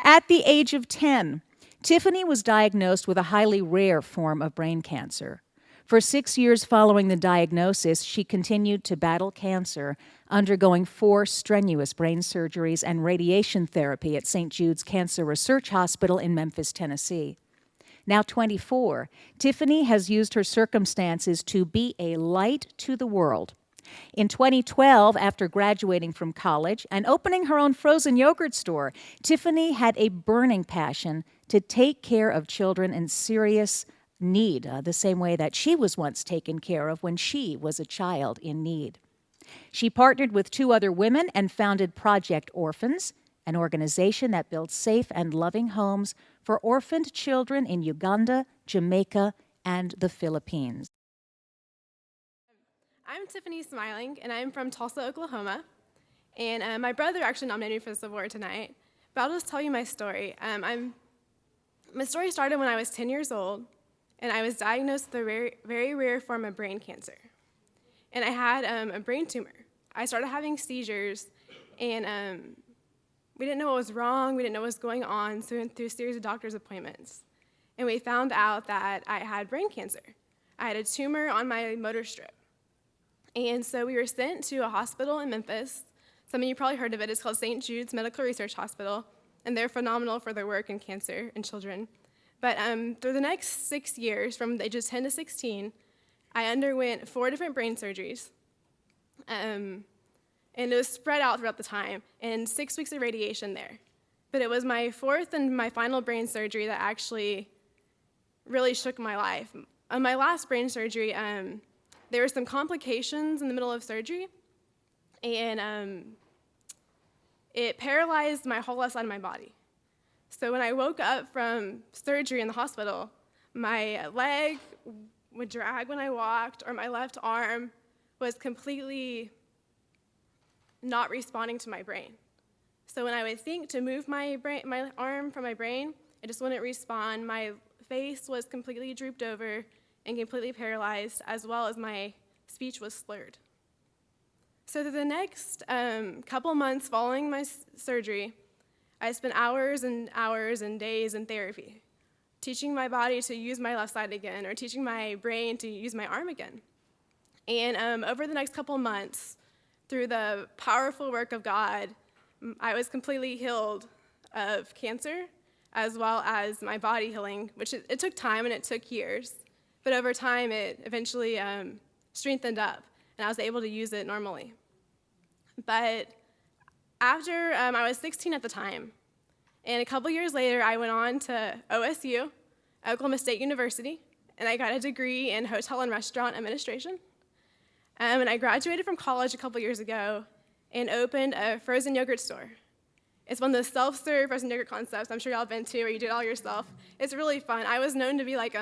At the age of 10, Tiffany was diagnosed with a highly rare form of brain cancer. For 6 years following the diagnosis, she continued to battle cancer, undergoing 4 strenuous brain surgeries and radiation therapy at St. Jude's Cancer Research Hospital in Memphis, Tennessee. Now 24, Tiffany has used her circumstances to be a light to the world. In 2012, after graduating from college and opening her own frozen yogurt store, Tiffany had a burning passion to take care of children in serious need, the same way that she was once taken care of when she was a child in need. She partnered with 2 other women and founded Project Orphans, an organization that builds safe and loving homes for orphaned children in Uganda, Jamaica, and the Philippines. I'm Tiffany Smiling, and I'm from Tulsa, Oklahoma. And my brother actually nominated me for this award tonight, but I'll just tell you my story. My story started when I was 10 years old, and I was diagnosed with a very, very rare form of brain cancer. And I had a brain tumor. I started having seizures, and we didn't know what was wrong. We didn't know what was going on, so we went through a series of doctor's appointments. And we found out that I had brain cancer. I had a tumor on my motor strip. And so we were sent to a hospital in Memphis. Some of you probably heard of it. It's called St. Jude's Medical Research Hospital, and they're phenomenal for their work in cancer in children. But through the next 6 years, from the ages 10 to 16, I underwent 4 different brain surgeries. And it was spread out throughout the time, and 6 weeks of radiation there. But it was my 4th and my final brain surgery that actually really shook my life. On my last brain surgery, there were some complications in the middle of surgery, and it paralyzed my whole left side of my body. So when I woke up from surgery in the hospital, my leg would drag when I walked, or my left arm was completely not responding to my brain. So when I would think to move my arm from my brain, it just wouldn't respond. My face was completely drooped over and completely paralyzed, as well as my speech was slurred. So through the next couple months following my surgery, I spent hours and hours and days in therapy, teaching my body to use my left side again, or teaching my brain to use my arm again. And over the next couple months, through the powerful work of God, I was completely healed of cancer, as well as my body healing, which it took time and it took years. But over time, it eventually strengthened up, and I was able to use it normally. But after I was 16 at the time, and a couple years later, I went on to OSU, Oklahoma State University, and I got a degree in hotel and restaurant administration. And I graduated from college a couple years ago and opened a frozen yogurt store. It's one of those self-serve frozen yogurt concepts I'm sure y'all have been to, where you do it all yourself. It's really fun. I was known to be like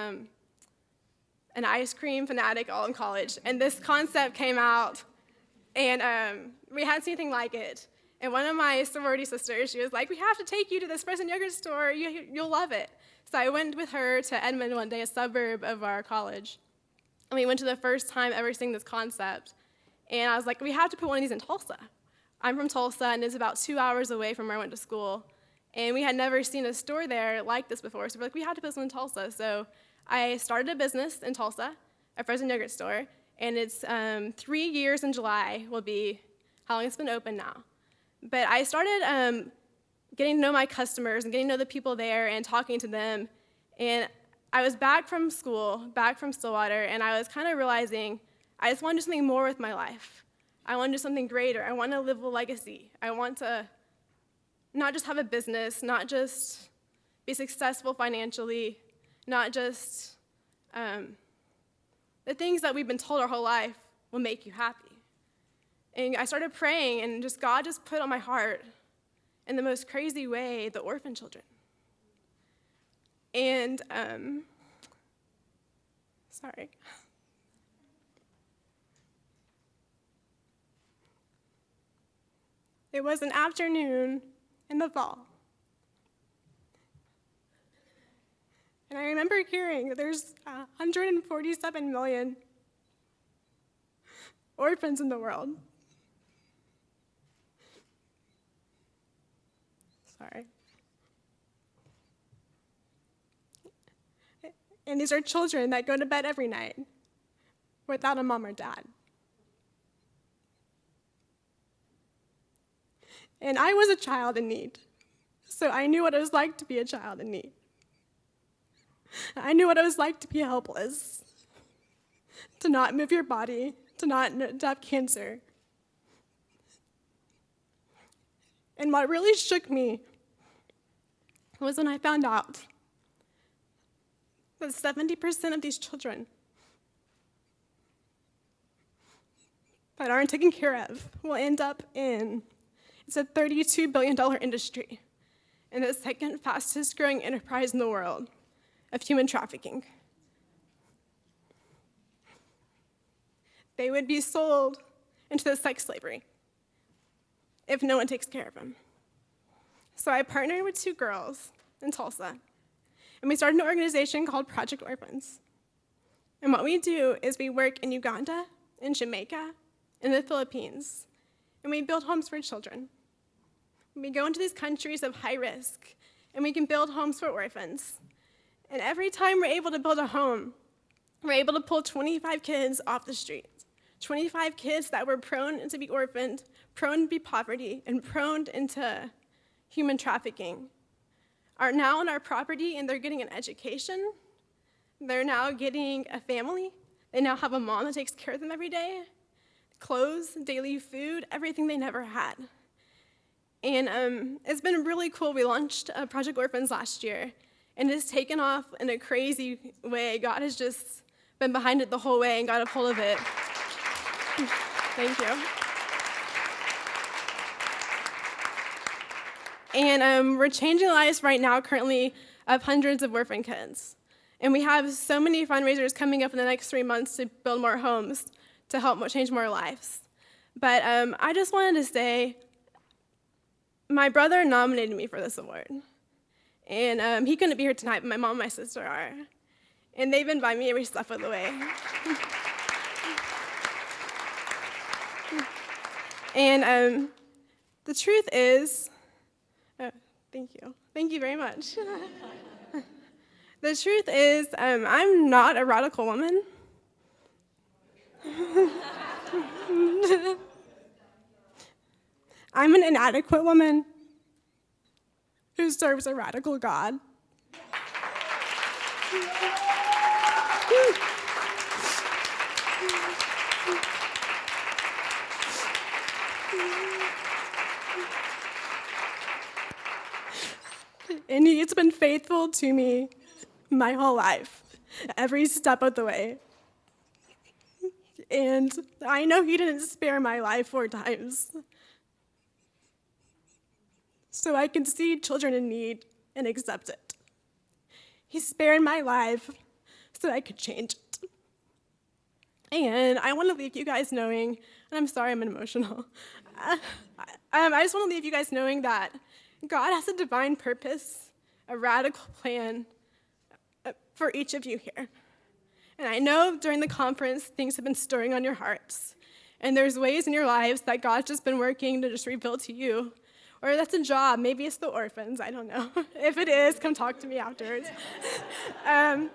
an ice cream fanatic all in college, and this concept came out, and we hadn't seen anything like it. And one of my sorority sisters, she was like, "We have to take you to this frozen yogurt store. You'll love it." So I went with her to Edmond one day, a suburb of our college, and we went to the first time ever seeing this concept. And I was like, "We have to put one of these in Tulsa." I'm from Tulsa, and it's about 2 hours away from where I went to school. And we had never seen a store there like this before, so we're like, we have to put this one in Tulsa. So I started a business in Tulsa, a frozen yogurt store, and it's 3 years in July will be how long it's been open now. But I started getting to know my customers and getting to know the people there and talking to them. And I was back from school, back from Stillwater, and I was kind of realizing I just want to do something more with my life. I want to do something greater. I want to live a legacy. I want to not just have a business, not just be successful financially, not just the things that we've been told our whole life will make you happy. And I started praying, and God just put on my heart, in the most crazy way, the orphan children. And, sorry. It was an afternoon in the fall. And I remember hearing that there's 147 million orphans in the world. Sorry. And these are children that go to bed every night without a mom or dad. And I was a child in need, so I knew what it was like to be a child in need. I knew what it was like to be helpless, to not move your body, to have cancer. And what really shook me was when I found out that 70% of these children that aren't taken care of will end up in, it's a $32 billion industry and the second fastest growing enterprise in the world of human trafficking. They would be sold into the sex slavery if no one takes care of them. So I partnered with 2 girls in Tulsa, and we started an organization called Project Orphans. And what we do is we work in Uganda, in Jamaica, in the Philippines, and we build homes for children. We go into these countries of high risk, and we can build homes for orphans. And every time we're able to build a home, we're able to pull 25 kids off the streets, 25 kids that were prone to be orphaned, prone to be poverty, and prone into human trafficking, are now on our property, and they're getting an education. They're now getting a family. They now have a mom that takes care of them every day, clothes, daily food, everything they never had. And it's been really cool. We launched Project Orphans last year, and it's taken off in a crazy way. God has just been behind it the whole way and got a hold of it. Thank you. And we're changing lives right now currently of hundreds of orphan kids. And we have so many fundraisers coming up in the next 3 months to build more homes to help change more lives. But I just wanted to say, my brother nominated me for this award. And he couldn't be here tonight, but my mom and my sister are. And they've been by me every step of the way. And the truth is, thank you very much. The truth is, I'm not a radical woman. I'm an inadequate woman who serves a radical God. And he's been faithful to me my whole life, every step of the way. And I know he didn't spare my life 4 times, so I can see children in need and accept it. He spared my life so I could change it. And I want to leave you guys knowing, and I'm sorry I'm emotional, I just want to leave you guys knowing that God has a divine purpose, a radical plan for each of you here. And I know during the conference, things have been stirring on your hearts. And there's ways in your lives that God's just been working to just reveal to you. Or that's a job. Maybe it's the orphans. I don't know. If it is, come talk to me afterwards. That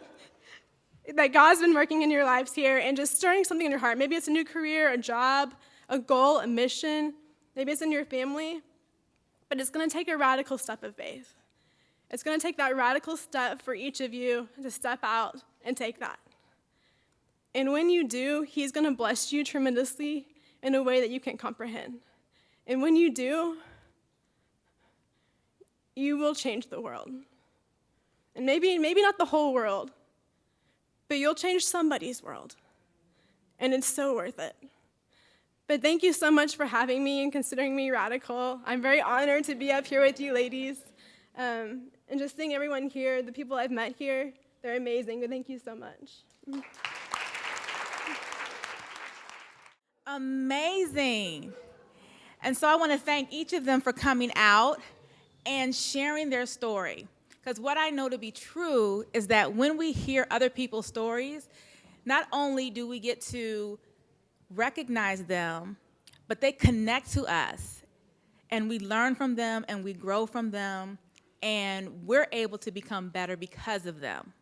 God's been working in your lives here and just stirring something in your heart. Maybe it's a new career, a job, a goal, a mission. Maybe it's in your family. But it's going to take a radical step of faith. It's going to take that radical step for each of you to step out and take that. And when you do, he's going to bless you tremendously in a way that you can't comprehend. And when you do, you will change the world. And maybe not the whole world, but you'll change somebody's world. And it's so worth it. But thank you so much for having me and considering me radical. I'm very honored to be up here with you ladies. And just seeing everyone here, the people I've met here, they're amazing. But thank you so much. Amazing. And so I want to thank each of them for coming out and sharing their story. Because what I know to be true is that when we hear other people's stories, not only do we get to recognize them, but they connect to us. And we learn from them and we grow from them. And we're able to become better because of them.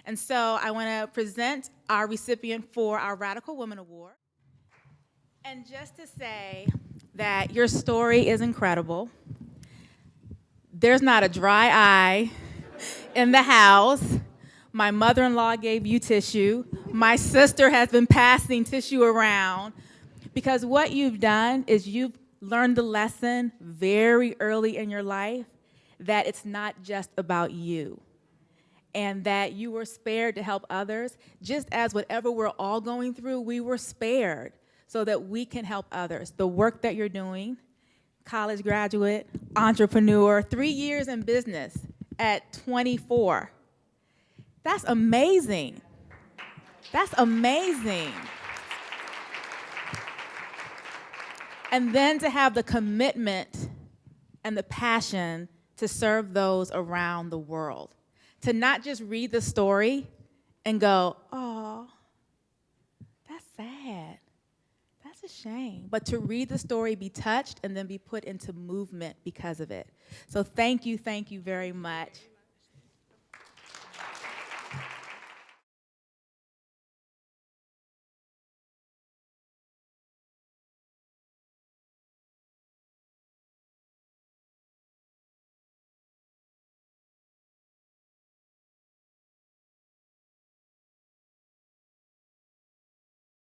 And so I want to present our recipient for our Radical Woman Award. And just to say that your story is incredible. There's not a dry eye in the house. My mother-in-law gave you tissue. My sister has been passing tissue around because what you've done is you've learned the lesson very early in your life that it's not just about you, and that you were spared to help others, just as whatever we're all going through, we were spared so that we can help others. The work that you're doing, college graduate, entrepreneur, 3 years in business at 24. That's amazing. That's amazing. And then to have the commitment and the passion to serve those around the world. To not just read the story and go, oh, that's sad. That's a shame. But to read the story, be touched, and then be put into movement because of it. So thank you very much.